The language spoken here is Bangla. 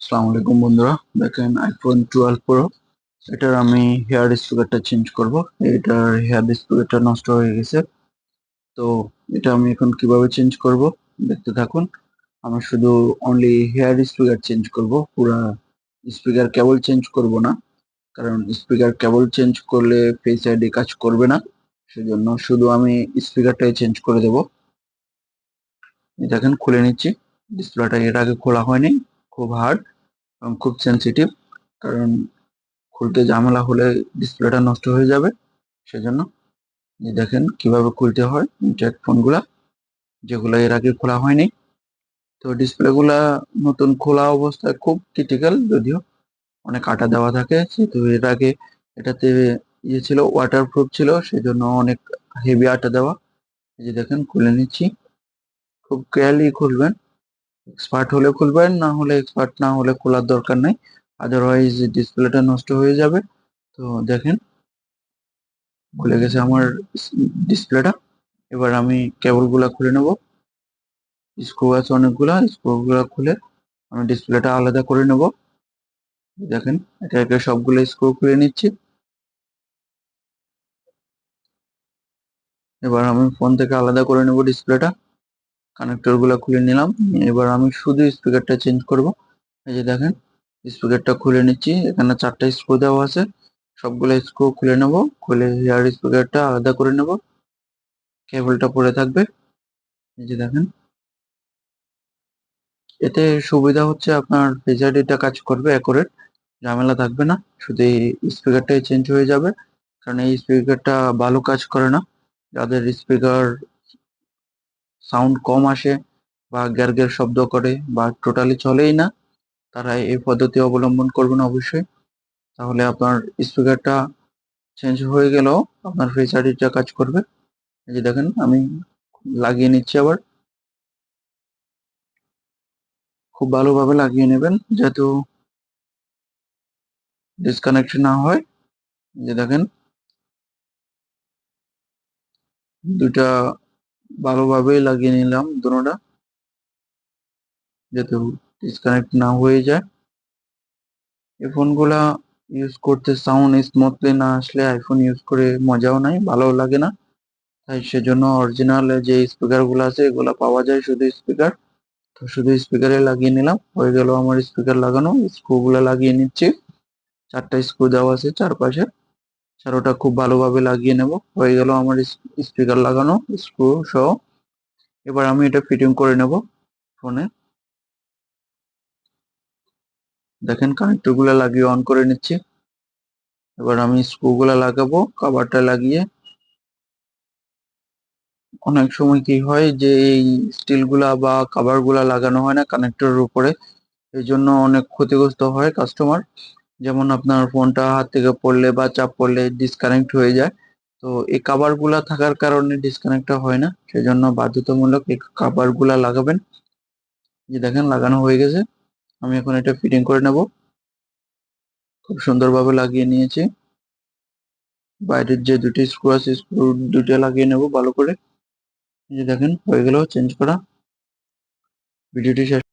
আসসালামু আলাইকুম বন্ধুরা, দেখেন আইফোন 12 প্রো। এটার আমি হেয়ার স্পিকারটা চেঞ্জ করব। এটার হেয়ার স্পিকারটা নষ্ট হয়ে গেছে। তো এটা আমি এখন কিভাবে চেঞ্জ করব দেখতে থাকুন। আমি শুধু অনলি হেয়ার স্পিকার চেঞ্জ করব, পুরা স্পিকার কেবল চেঞ্জ করব না। কারণ স্পিকার কেবল চেঞ্জ করলে ফেস আইডি কাজ করবে না, সেজন্য শুধু আমি স্পিকারটাই চেঞ্জ করে দেব। এই দেখেন খুলে নিচ্ছি। ডিসপ্লেটা এর আগে খোলা হয়নি, খুব হার্ড এবং খুব সেনসিটিভ। কারণ খুলতে ঝামেলা হলে ডিসপ্লেটা নষ্ট হয়ে যাবে, সেজন্য। এই দেখেন কিভাবে খুলতে হয় ইনট্যাক্ট ফোনগুলা, যেগুলো এর আগে খোলা হয়নি। তো ডিসপ্লে গুলা নতুন খোলা অবস্থায় খুব ক্রিটিক্যাল, যদিও অনেক আটা দেওয়া থাকে, যেহেতু এর আগে এটাতে ছিল ওয়াটারপ্রুফ ছিল, সেজন্য অনেক হেভি আটা দেওয়া। এই যে দেখেন খুলে নিচ্ছি। খুব কেয়ারলি খুলবেন, এক্সপার্ট হলে খুলবেন, না হলে এক্সপার্ট না হলে খোলার দরকার নেই, আদারওয়াইজ ডিসপ্লেটা নষ্ট হয়ে যাবে। তো দেখেন খুলে গেছে আমার ডিসপ্লেটা। এবার আমি কেবল গুলা খুলে নেব। স্ক্রু আছে অনেকগুলা, স্ক্রু গুলা খুলে আমি ডিসপ্লেটা আলাদা করে নেব। দেখেন একে একে সবগুলো স্ক্রু খুলে নিচ্ছি। এবার আমি ফোন থেকে আলাদা করে নেব ডিসপ্লেটা। কানেক্টর গুলা খুলে নিলাম। এবার আমি শুধু স্পিকারটা চেঞ্জ করব। এই যে দেখেন স্পিকারটা খুলে নিচ্ছি। এখানে 4টা স্ক্রু দেওয়া আছে, সবগুলো স্ক্রু খুলে নেব। খুলে হেয়ার স্পিকারটা আলাদা করে নেব, কেবলটা পড়ে থাকবে। এই যে দেখেন, এতে সুবিধা হচ্ছে আপনার ফেস আইডিটা কাজ করবে অ্যাকুরেট, ঝামেলা থাকবে না। শুধু এই স্পিকারটাই চেঞ্জ হয়ে যাবে, কারণ এই স্পিকারটা ভালো কাজ করে না। যাদের স্পিকার সাউন্ড কম আসে বা গ্যার গ্যার শব্দ করে বা টোটালি চলেই না, তারা এই পদ্ধতি অবলম্বন করবেন অবশ্যই। তাহলে আপনার স্পিকারটা চেঞ্জ হয়ে গেলেও আপনার ফেস আইডিটা কাজ করবে। এই যে দেখেন আমি লাগিয়ে নিচ্ছি আবার। খুব ভালোভাবে লাগিয়ে নেবেন যাতে ডিসকানেক্ট না হয়। এই যে দেখেন দুটা ভালোভাবেই লাগিয়ে নিলাম দুটোটা, যাতে ডিসকানেক্ট না হয়ে যায়। এই ফোনগুলা ইউজ করতে সাউন্ড স্মুথলি না আসলে আইফোন ইউজ করে মজাও নাই, ভালো লাগে না। তাই সেজন্য অরিজিনাল যে স্পিকার গুলো আছে এগুলা পাওয়া যায় শুধু স্পিকার। তো শুধু স্পিকারে লাগিয়ে নিলাম, হয়ে গেল আমার স্পিকার লাগানো। স্ক্রু গুলা লাগিয়ে নিচ্ছি। 4টা স্ক্রু দেওয়া আছে চারপাশে, চারোটা খুব ভালোভাবে লাগিয়ে নেব। হয়ে গেল আমার স্পিকার লাগানো স্ক্রু সহ। এবার আমি এটা ফিটিং করে নেব ফোনে। দেখেন কানেক্টর গুলা লাগিয়ে অন করে নিচ্ছি। এবার আমি স্ক্রু গুলা লাগাবো কভারটা লাগিয়ে। অনেক সময় কি হয় যে এই স্টিল গুলা বা কভার গুলা লাগানো হয় না কানেক্টরের উপরে, এই জন্য অনেক ক্ষতিগ্রস্ত হয় কাস্টমার। যেমন আপনার ফোনটা হাত থেকে পড়লে বা চাপ পড়লে ডিসকানেক্ট হয়ে যায়। তো এই কভার গুলা থাকার কারণে ডিসকানেক্টটা হয় না, সেজন্য বাধ্যতামূলক এই কভার গুলা লাগাবেন। যে দেখেন লাগানো হয়ে গেছে। আমি এখন এটা ফিটিং করে নেব। খুব সুন্দরভাবে লাগিয়ে নিয়েছি। বাইরের যে দুটি স্ক্রু আছে স্ক্রু দুটো লাগিয়ে নেব ভালো করে। এই যে দেখেন হয়ে গেল চেঞ্জ করা। ভিডিওটি শেষ।